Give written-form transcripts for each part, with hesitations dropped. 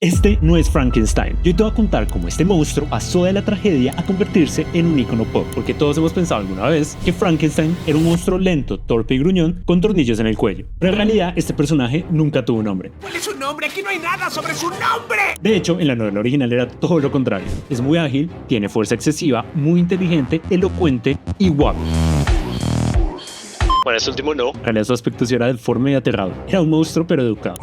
Este no es Frankenstein. Yo te voy a contar cómo este monstruo pasó de la tragedia a convertirse en un icono pop, porque todos hemos pensado alguna vez que Frankenstein era un monstruo lento, torpe y gruñón con tornillos en el cuello. Pero en realidad este personaje nunca tuvo un nombre. ¿Cuál es su nombre? Aquí no hay nada sobre su nombre. De hecho, en la novela original era todo lo contrario. Es muy ágil, tiene fuerza excesiva, muy inteligente, elocuente y guapo. Bueno, este último no. En realidad su aspecto sí era deforme y aterrador. Era un monstruo pero educado.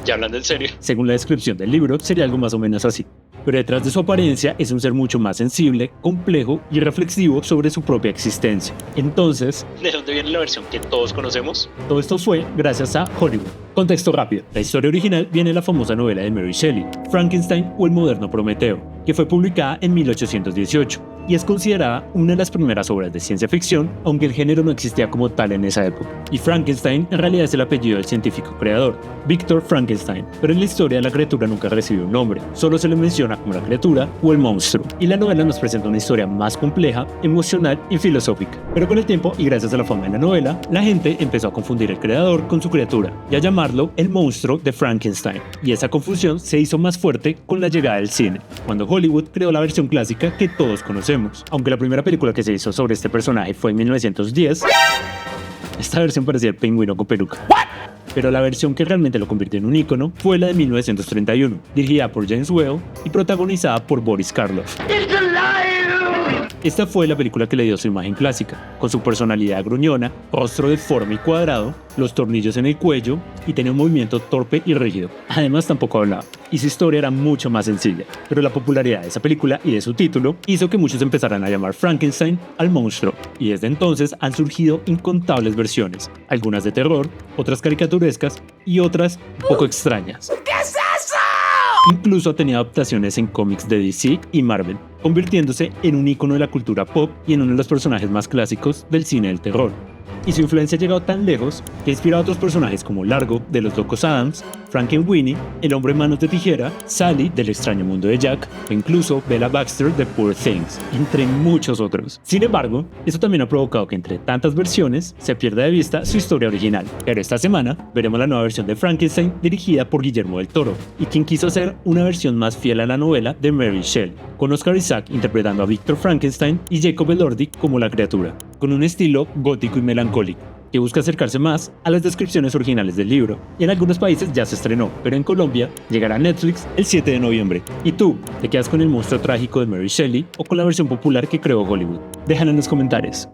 Ya hablando en serio. Según la descripción del libro, sería algo más o menos así. Pero detrás de su apariencia es un ser mucho más sensible, complejo y reflexivo sobre su propia existencia. Entonces, ¿De dónde viene la versión que todos conocemos? todo esto fue gracias a Hollywood. Contexto rápido. La historia original viene de la famosa novela de Mary Shelley, Frankenstein o el moderno Prometeo, que fue publicada en 1818 y es considerada una de las primeras obras de ciencia ficción, aunque el género no existía como tal en esa época. Y Frankenstein en realidad es el apellido del científico creador, Victor Frankenstein, pero en la historia la criatura nunca recibe un nombre, solo se le menciona como la criatura o el monstruo. Y la novela nos presenta una historia más compleja, emocional y filosófica. Pero con el tiempo y gracias a la fama de la novela, la gente empezó a confundir el creador con su criatura y a llamarlo el monstruo de Frankenstein. Y esa confusión se hizo más fuerte con la llegada del cine, cuando Hollywood creó la versión clásica que todos conocemos. Aunque la primera película que se hizo sobre este personaje fue en 1910, esta versión parecía el pingüino con peluca. Pero la versión que realmente lo convirtió en un ícono fue la de 1931, dirigida por James Whale y protagonizada por Boris Karloff. Esta fue la película que le dio su imagen clásica, con su personalidad gruñona, rostro deforme y cuadrado, los tornillos en el cuello y tenía un movimiento torpe y rígido. Además tampoco hablaba, y su historia era mucho más sencilla. Pero la popularidad de esa película y de su título hizo que muchos empezaran a llamar Frankenstein al monstruo, y desde entonces han surgido incontables versiones, algunas de terror, otras caricaturescas y otras un poco extrañas. ¿Qué es eso? Incluso ha tenido adaptaciones en cómics de DC y Marvel, convirtiéndose en un ícono de la cultura pop y en uno de los personajes más clásicos del cine del terror. Y su influencia ha llegado tan lejos que ha inspirado a otros personajes como Largo, de Los Locos Adams, Frankenweenie, El Hombre Manos de Tijera, Sally, del Extraño Mundo de Jack, o incluso Bella Baxter, de Poor Things, entre muchos otros. Sin embargo, esto también ha provocado que entre tantas versiones se pierda de vista su historia original. Pero esta semana veremos la nueva versión de Frankenstein dirigida por Guillermo del Toro, y quien quiso hacer una versión más fiel a la novela de Mary Shelley, con Oscar Isaac interpretando a Victor Frankenstein y Jacob Elordi como la criatura, con un estilo gótico y melancólico, que busca acercarse más a las descripciones originales del libro. Y en algunos países ya se estrenó, pero en Colombia llegará a Netflix el 7 de noviembre. ¿Y tú, te quedas con el monstruo trágico de Mary Shelley o con la versión popular que creó Hollywood? Déjalo en los comentarios.